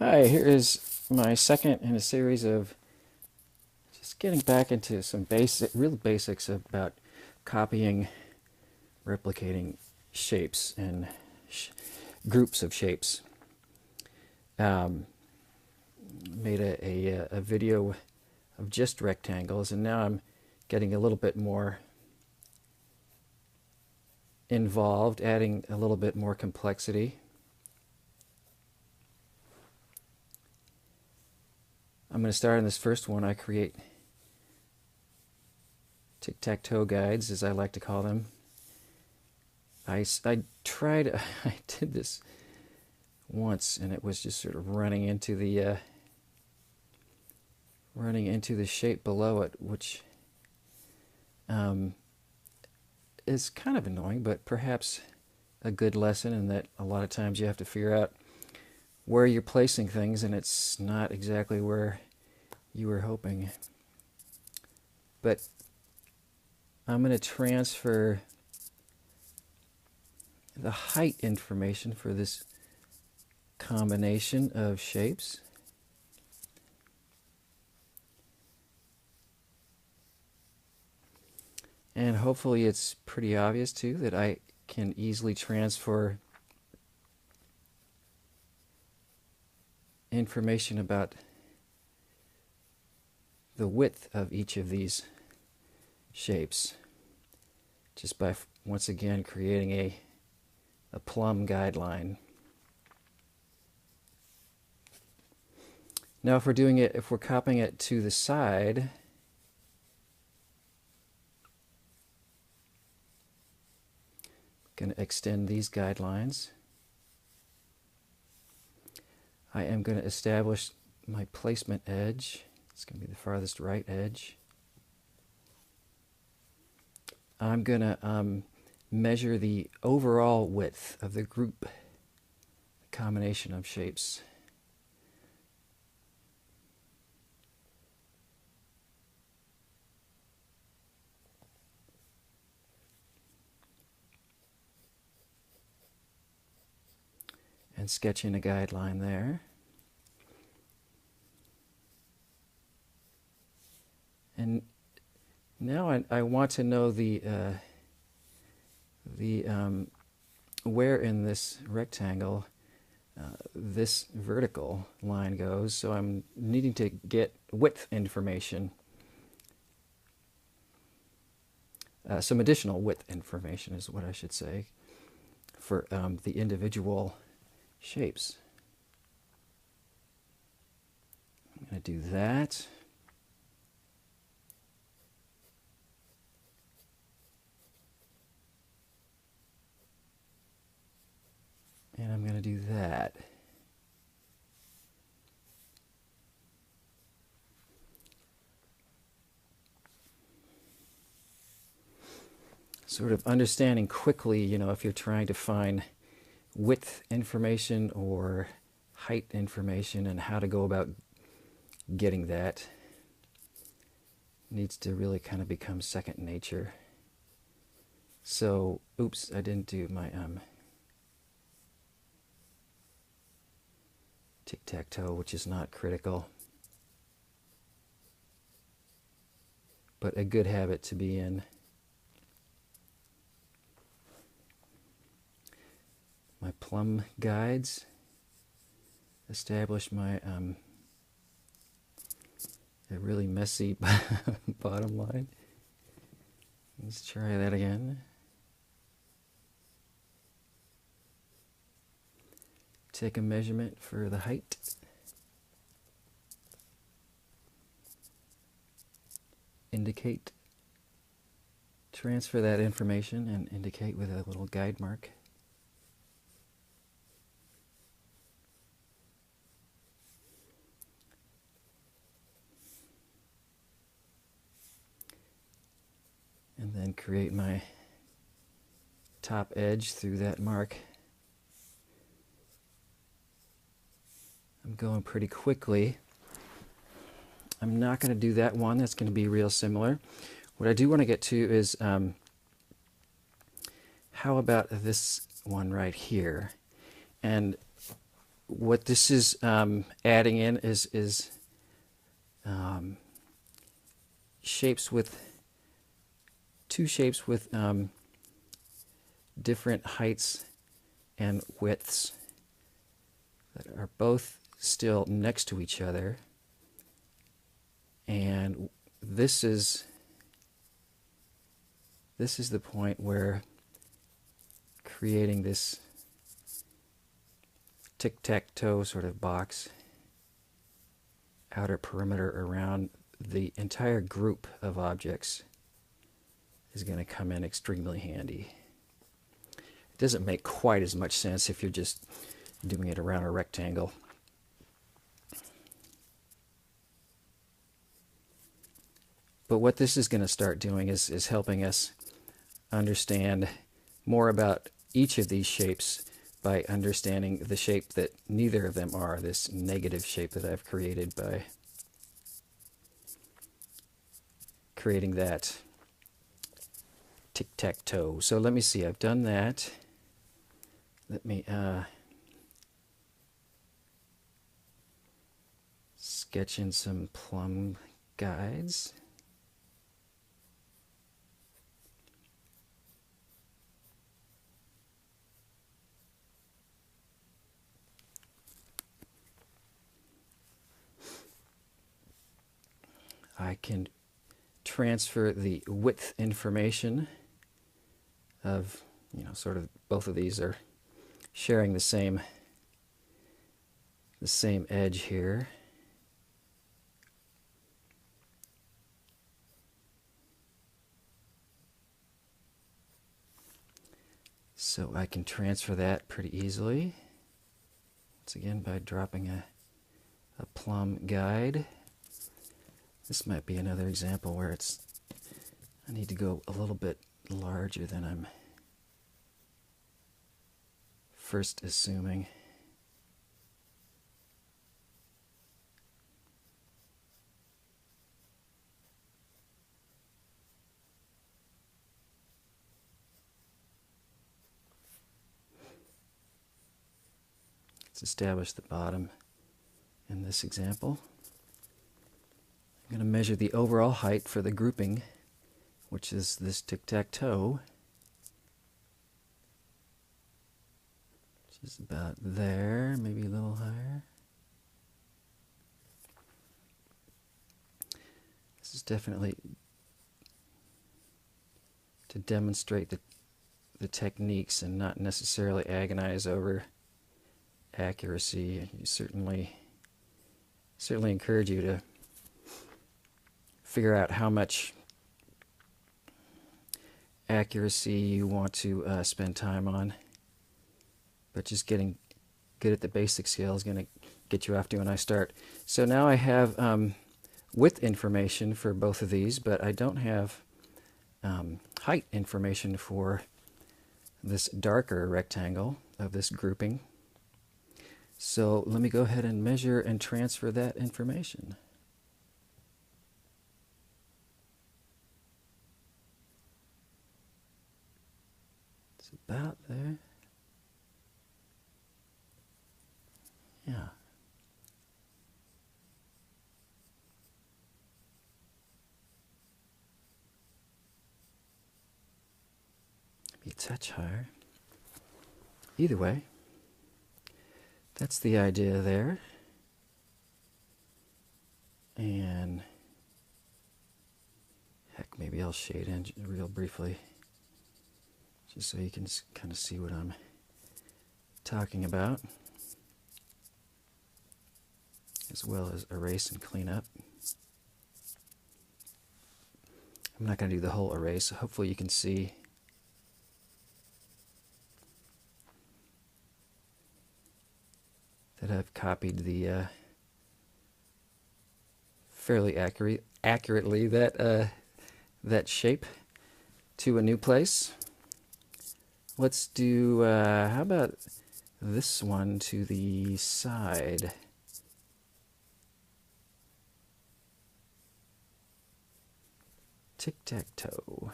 Hi, here is my second in a series of just getting back into some real basics about copying, replicating shapes and sh groups of shapes. Um, Made a video of just rectangles, and now I'm getting a little bit more involved, adding a little bit more complexity. I'm going to start on this first one. I create tic-tac-toe guides, as I like to call them. I tried, I did this once, and it was just sort of running into the shape below it, which is kind of annoying, but perhaps a good lesson in that a lot of times you have to figure out where you're placing things, and it's not exactly where you were hoping. But I'm going to transfer the height information for this combination of shapes. And hopefully it's pretty obvious too that I can easily transfer information about the width of each of these shapes just by once again creating a plumb guideline. Now if we're copying it to the side, I'm going to extend these guidelines. I am going to establish my placement edge. It's going to be the farthest right edge. I'm going to measure the overall width of the group, the combination of shapes. And sketching a guideline there. And now I want to know the where in this rectangle this vertical line goes. So I'm needing to get width information, some additional width information is what I should say, for the individual shapes. I'm going to do that. And I'm going to do that. Sort of understanding quickly, if you're trying to find width information or height information and how to go about getting that needs to really kind of become second nature. So, oops, I didn't do my tic-tac-toe, which is not critical, but a good habit to be in. My plumb guides, establish my a really messy bottom line. Let's try that again. Take a measurement for the height. Indicate. Transfer that information and indicate with a little guide mark. And then create my top edge through that mark. I'm going pretty quickly. I'm not going to do that one. That's going to be real similar. What I do want to get to is how about this one right here? And what this is adding in is shapes with two shapes with different heights and widths that are both still next to each other, and this is the point where creating this tic-tac-toe sort of box outer perimeter around the entire group of objects is going to come in extremely handy. It doesn't make quite as much sense if you're just doing it around a rectangle. But what this is going to start doing is helping us understand more about each of these shapes by understanding the shape that neither of them are, this negative shape that I've created by creating that tic-tac-toe. So let me see, I've done that. Let me sketch in some plumb guides. I can transfer the width information of, sort of both of these are sharing the same edge here. So I can transfer that pretty easily. Once again, by dropping a plumb guide. This might be another example where I need to go a little bit larger than I'm first assuming. Let's establish the bottom in this example. I'm going to measure the overall height for the grouping, which is this tic-tac-toe, which is about there, maybe a little higher. This is definitely to demonstrate the techniques and not necessarily agonize over accuracy. You certainly encourage you to figure out how much accuracy you want to spend time on, but just getting good at the basic scale is going to get you off to a nice start. So now I have width information for both of these, but I don't have height information for this darker rectangle of this grouping. So let me go ahead and measure and transfer that information. It's about there. Yeah. Maybe a touch higher. Either way, that's the idea there. And heck, maybe I'll shade in real briefly, just so you can kind of see what I'm talking about, as well as erase and clean up. I'm not going to do the whole erase, so hopefully you can see that I've copied the fairly accurately that shape to a new place. Let's do, how about this one to the side? Tic-tac-toe.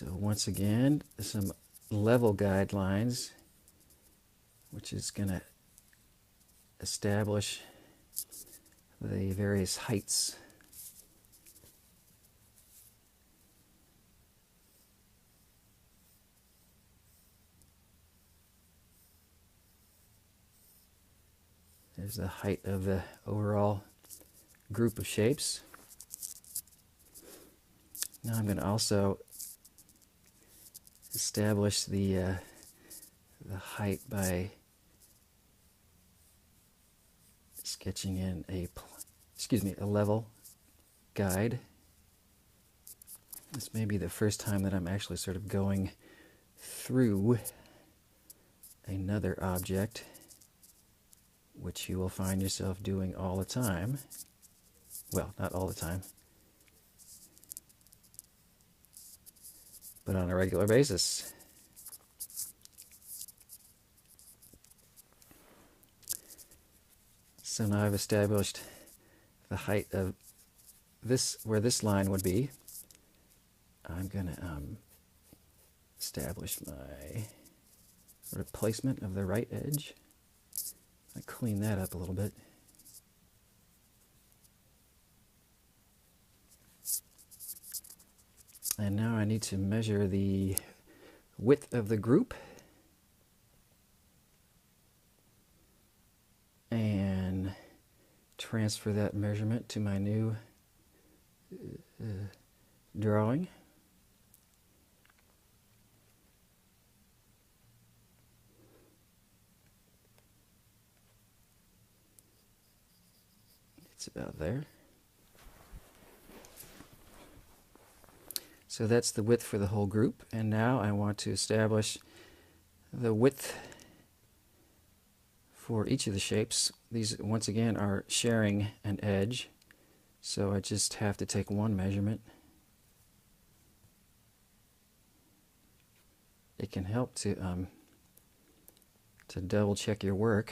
So once again, some level guidelines, which is going to establish the various heights. There's the height of the overall group of shapes. Now I'm going to also establish the height by sketching in a level guide. This may be the first time that I'm actually sort of going through another object, which you will find yourself doing all the time. Well, not all the time, but on a regular basis. So now I've established the height of this, where this line would be. I'm going to establish my sort of placement of the right edge. I clean that up a little bit. And now I need to measure the width of the group and transfer that measurement to my new drawing. It's about there. So that's the width for the whole group, and now I want to establish the width for each of the shapes. These, once again, are sharing an edge, so I just have to take one measurement. It can help to double check your work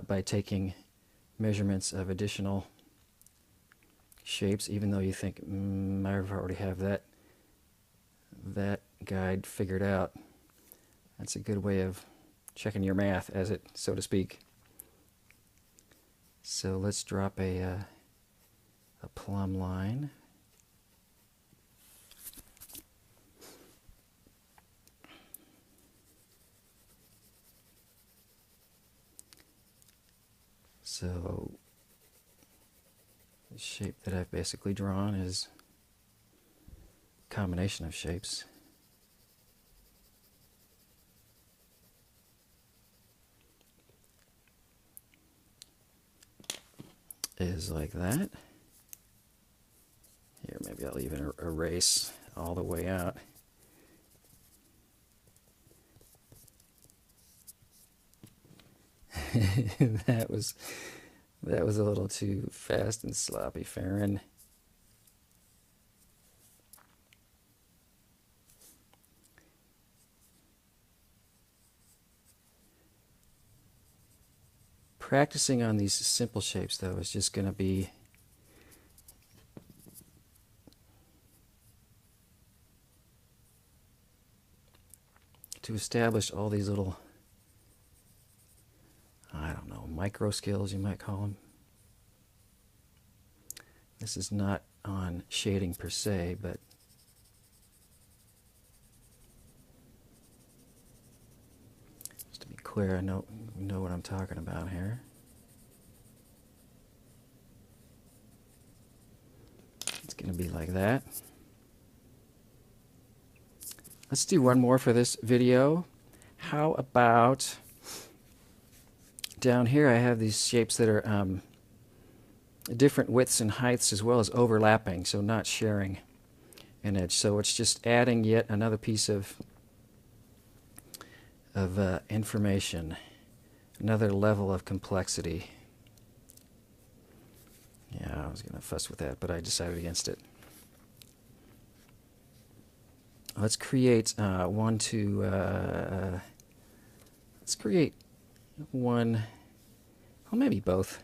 by taking measurements of additional shapes, even though you think, I already have that guide figured out. That's a good way of checking your math, as it, so to speak. So let's drop a plumb line. So the shape that I've basically drawn is a combination of shapes. Is like that. Here, maybe I'll even erase all the way out. that was a little too fast and sloppy, Farron. Practicing on these simple shapes, though, is just going to be to establish all these little, I don't know, micro skills, you might call them. This is not on shading per se, but just to be clear, I know what I'm talking about here. It's going to be like that. Let's do one more for this video. How about down here I have these shapes that are different widths and heights as well as overlapping, so not sharing an edge. So it's just adding yet another piece of information, another level of complexity. Yeah, I was going to fuss with that, but I decided against it. Let's create let's create one, well, maybe both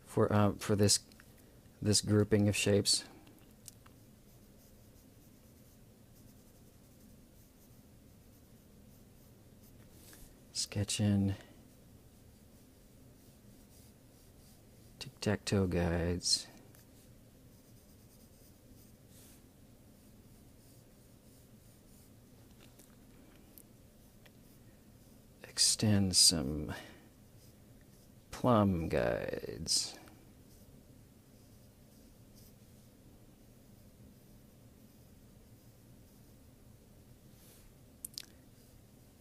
for this grouping of shapes. sketch in tic-tac-toe guides. Extend some plum guides.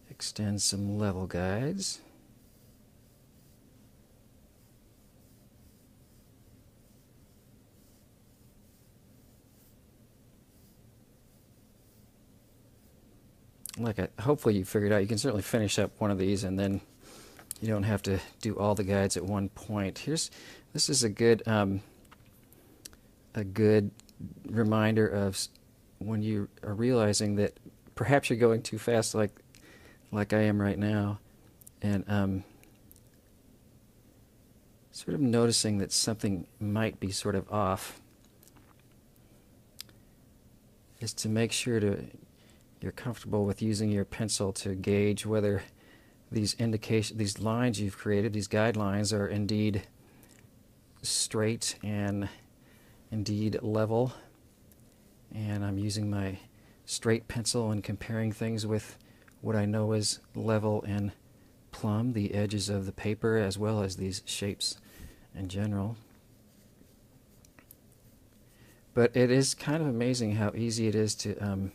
Extend some level guides. Hopefully you figured out, you can certainly finish up one of these and then you don't have to do all the guides at one point. This is a good reminder of when you are realizing that perhaps you're going too fast, like I am right now, and sort of noticing that something might be sort of off, is to make sure you're comfortable with using your pencil to gauge whether these lines you've created, these guidelines, are indeed straight and indeed level. And I'm using my straight pencil and comparing things with what I know is level and plumb, the edges of the paper as well as these shapes in general. But it is kind of amazing how easy it is to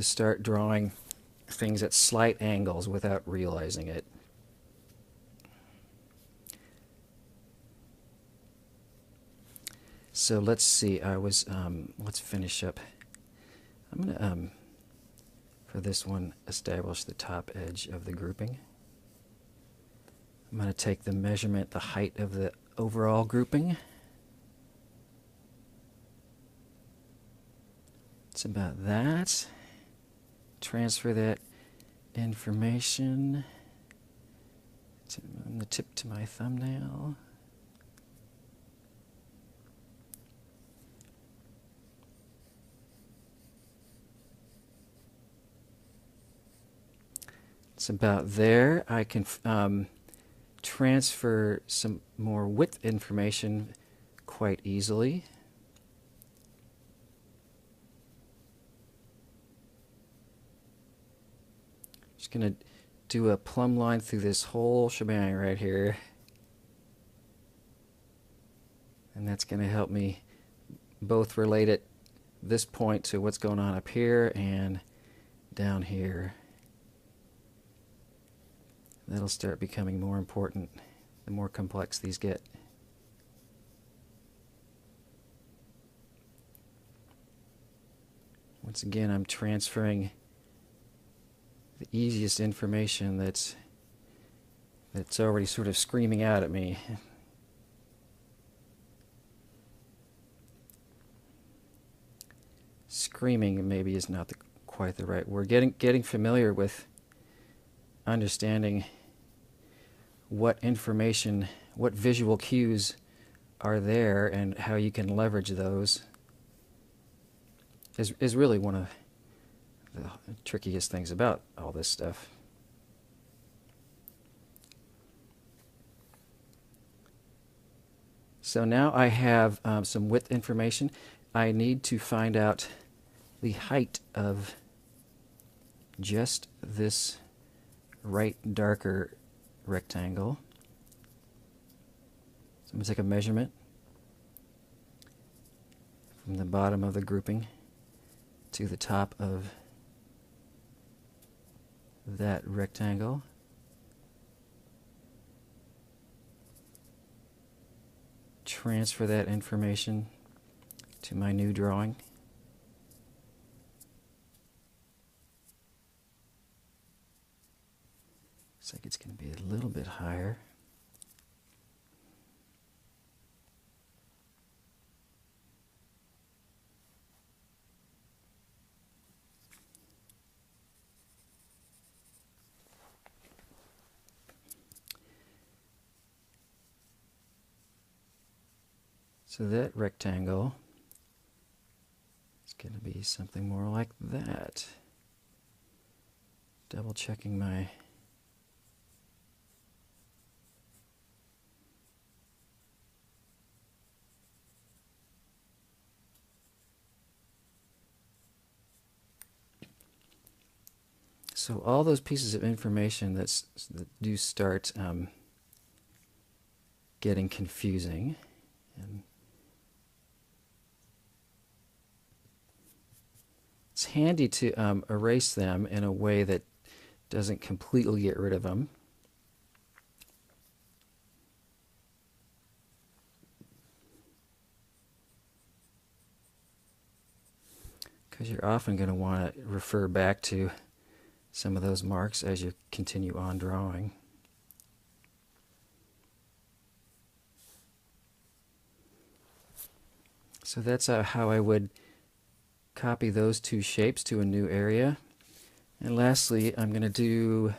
start drawing things at slight angles without realizing it. So let's see. Let's finish up. I'm gonna for this one establish the top edge of the grouping. I'm gonna take the measurement, the height of the overall grouping. It's about that. Transfer that information on the tip to my thumbnail. It's about there. I can transfer some more width information quite easily. Just going to do a plumb line through this whole shebang right here. And that's going to help me both relate at this point to what's going on up here and down here. That'll start becoming more important the more complex these get. Once again, I'm transferring the easiest information that's already sort of screaming out at me. Screaming maybe is not quite the right word. Getting familiar with understanding what information, what visual cues are there and how you can leverage those is really one of the trickiest things about all this stuff. So now I have some width information. I need to find out the height of just this right darker rectangle. So I'm going to take a measurement from the bottom of the grouping to the top of that rectangle. Transfer that information to my new drawing. Looks like it's going to be a little bit higher. So that rectangle is going to be something more like that. Double checking my So all those pieces of information that do start getting confusing, and it's handy to erase them in a way that doesn't completely get rid of them. Because you're often going to want to refer back to some of those marks as you continue on drawing. So that's how I would copy those two shapes to a new area. And lastly, I'm going to do,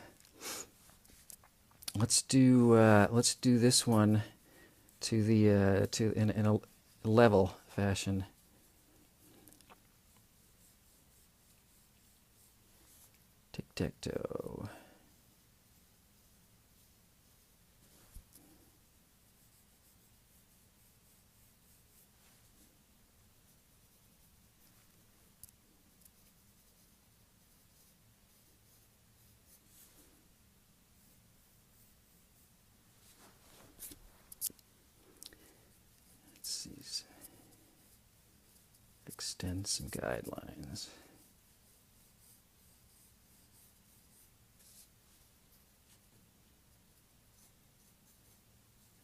let's do this one to the in a level fashion. Tic-tac-toe. Let's see. Extend some guidelines.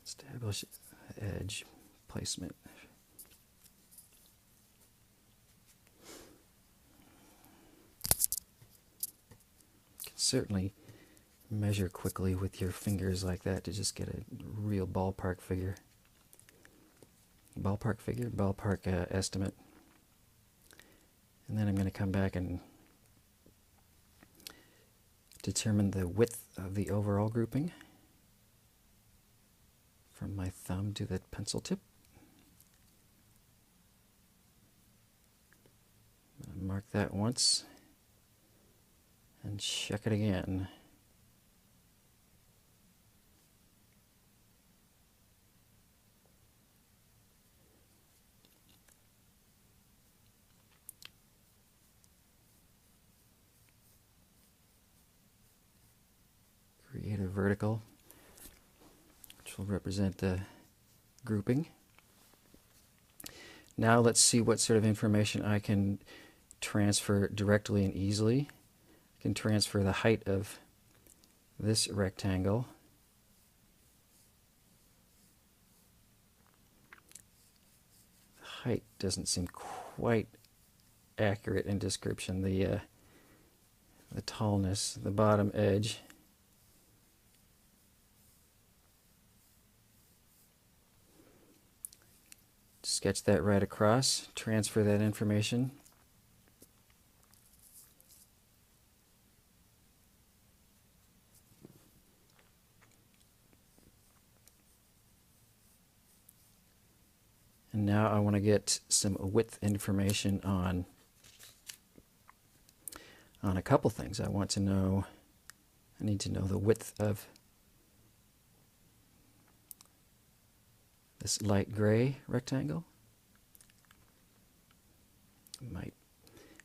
Establish edge placement. You can certainly measure quickly with your fingers like that to just get a real ballpark figure. Ballpark estimate. And then I'm going to come back and determine the width of the overall grouping from my thumb to the pencil tip. Mark that once and check it again. Create a vertical, which will represent the grouping. Now let's see what sort of information I can transfer directly and easily. I can transfer the height of this rectangle. The height doesn't seem quite accurate in description. The tallness, the bottom edge. Sketch that right across, transfer that information. And now I want to get some width information on a couple things. I need to know the width of this light gray rectangle.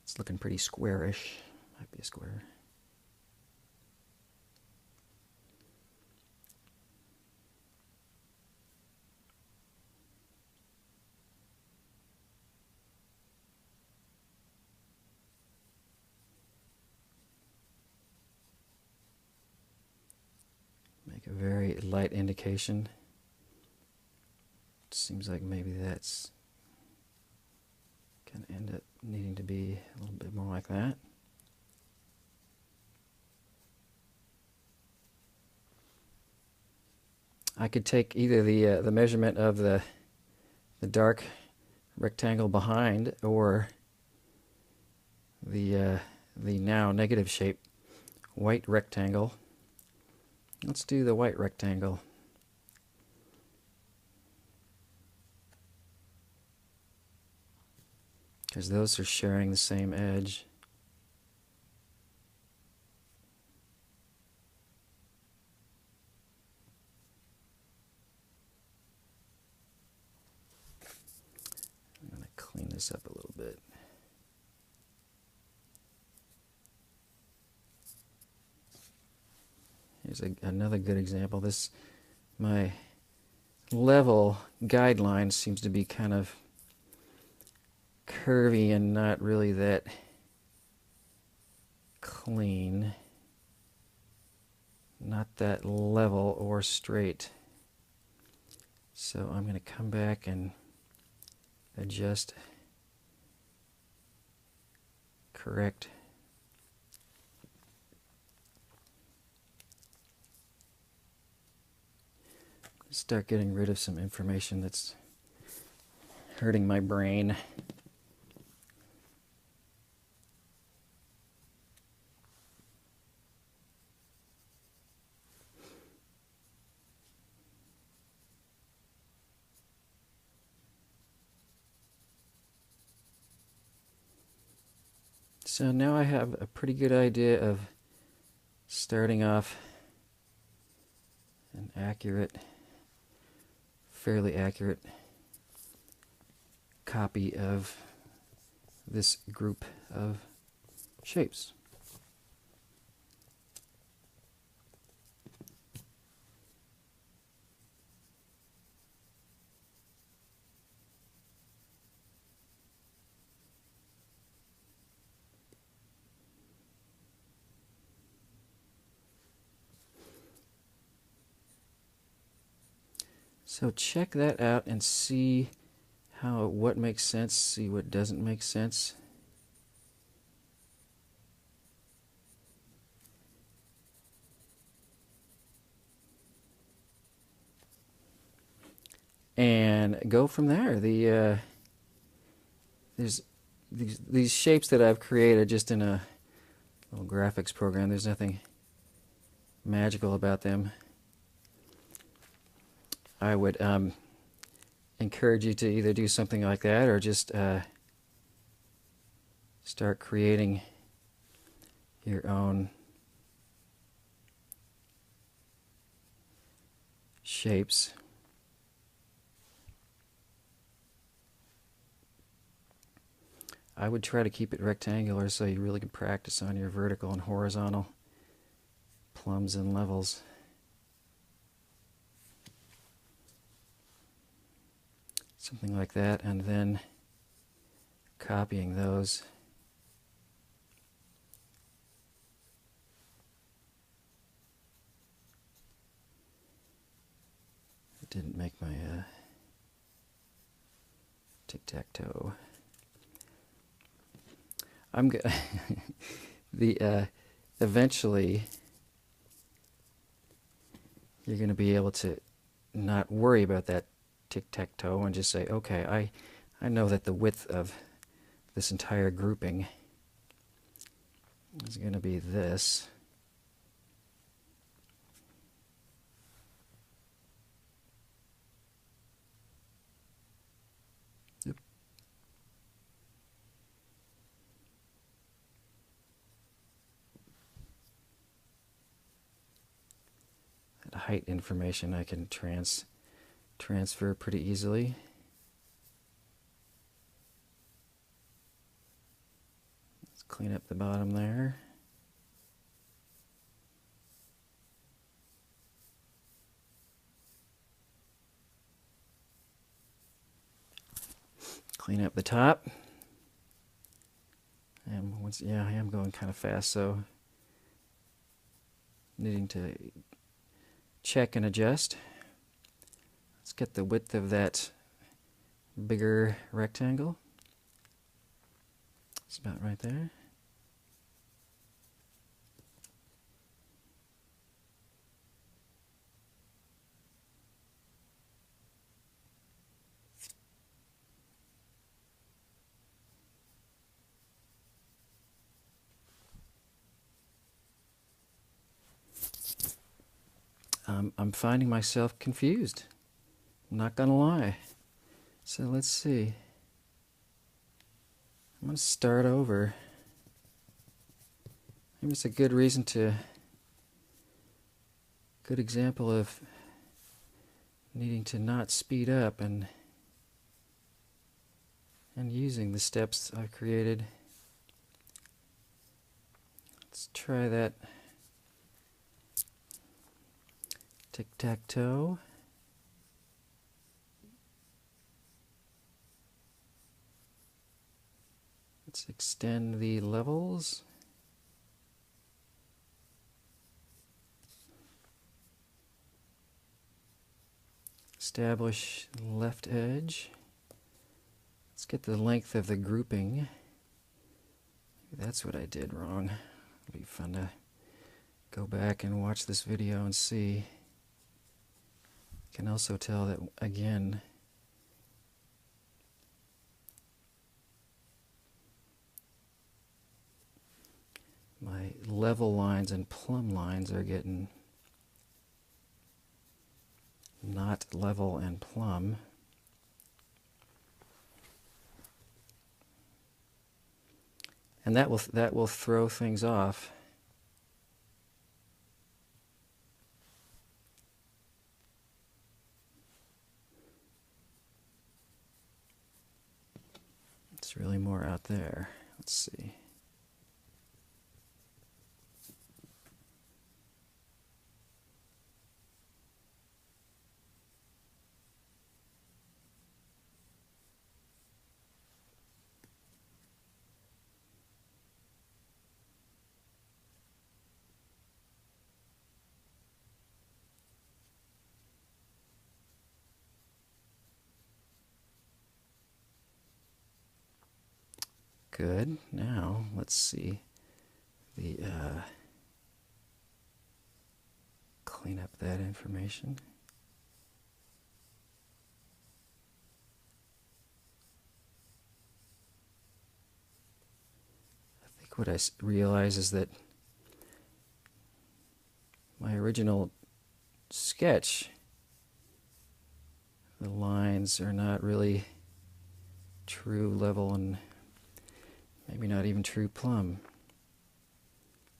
It's looking pretty squarish. Might be a square. Make a very light indication. Seems like maybe that's going to end up needing to be a little bit more like that. I could take either the measurement of the dark rectangle behind, or the now negative shape white rectangle. Let's do the white rectangle. Because those are sharing the same edge. I'm going to clean this up a little bit. Here's another good example. My level guideline seems to be kind of curvy and not really that clean, not that level or straight. So I'm going to come back and adjust, correct. Start getting rid of some information that's hurting my brain. So now I have a pretty good idea of starting off an accurate, fairly accurate copy of this group of shapes. So check that out and see what makes sense, see what doesn't make sense. And go from there. There's these shapes that I've created just in a little graphics program. There's nothing magical about them. I would encourage you to either do something like that or just start creating your own shapes. I would try to keep it rectangular so you really can practice on your vertical and horizontal plumbs and levels. Something like that, and then copying those. It didn't make my tic-tac-toe. I'm eventually you're going to be able to not worry about that tic-tac-toe and just say, okay, I know that the width of this entire grouping is going to be this. Yep. That height information I can transfer pretty easily. Let's clean up the bottom there. Clean up the top. And I am going kind of fast, so needing to check and adjust. Let's get the width of that bigger rectangle. It's about right there. I'm finding myself confused. I'm not gonna lie. So let's see. I'm gonna start over. Maybe it's a good example of needing to not speed up and using the steps I've created. Let's try that. tic-tac-toe. Let's extend the levels. Establish left edge. Let's get the length of the grouping. That's what I did wrong. It'll be fun to go back and watch this video and see. You can also tell that, again, my level lines and plumb lines are getting not level and plumb. And that will throw things off. It's really more out there. Let's see. Good. Now let's see the clean up that information. I think what I realize is that my original sketch, the lines are not really true level and maybe not even true plumb.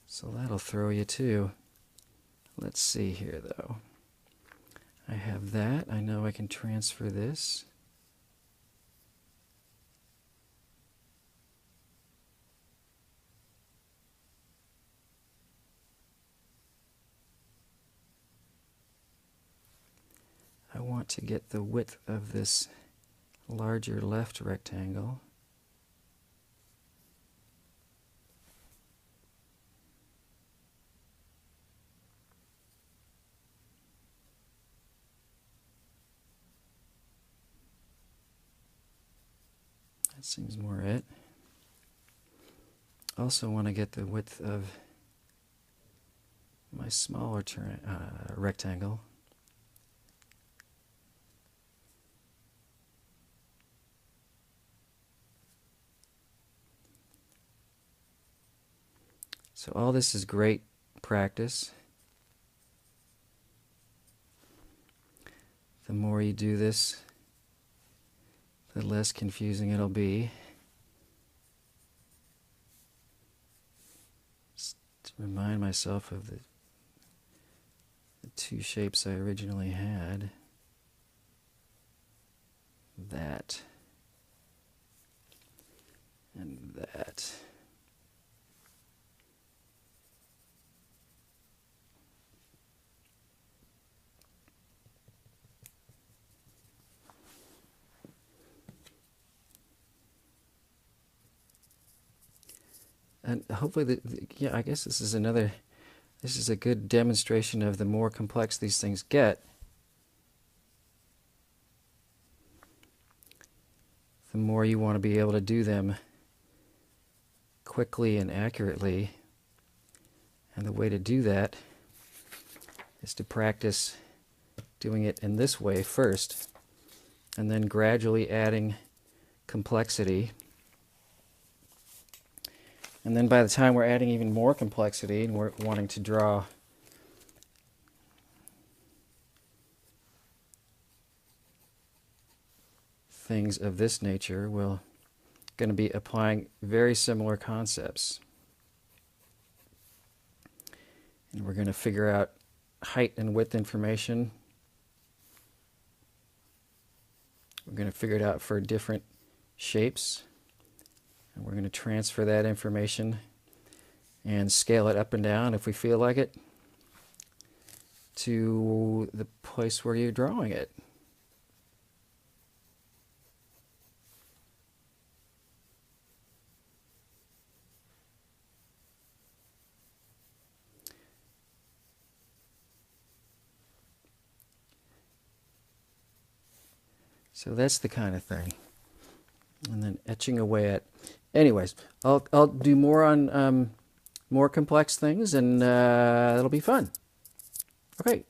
So that'll throw you too. Let's see here though. I have that. I know I can transfer this. I want to get the width of this larger left rectangle. That seems more it. Also want to get the width of my smaller rectangle. So all this is great practice. The more you do this, the less confusing it'll be. Just to remind myself of the two shapes I originally had. That and that. And hopefully, yeah, I guess this is a good demonstration of the more complex these things get, the more you want to be able to do them quickly and accurately. And the way to do that is to practice doing it in this way first, and then gradually adding complexity. And then by the time we're adding even more complexity and we're wanting to draw things of this nature, we're going to be applying very similar concepts. And we're going to figure out height and width information. We're going to figure it out for different shapes. And we're going to transfer that information and scale it up and down if we feel like it. to the place where you're drawing it. So that's the kind of thing. And then etching away at. Anyways, I'll do more on more complex things, and it'll be fun. Okay.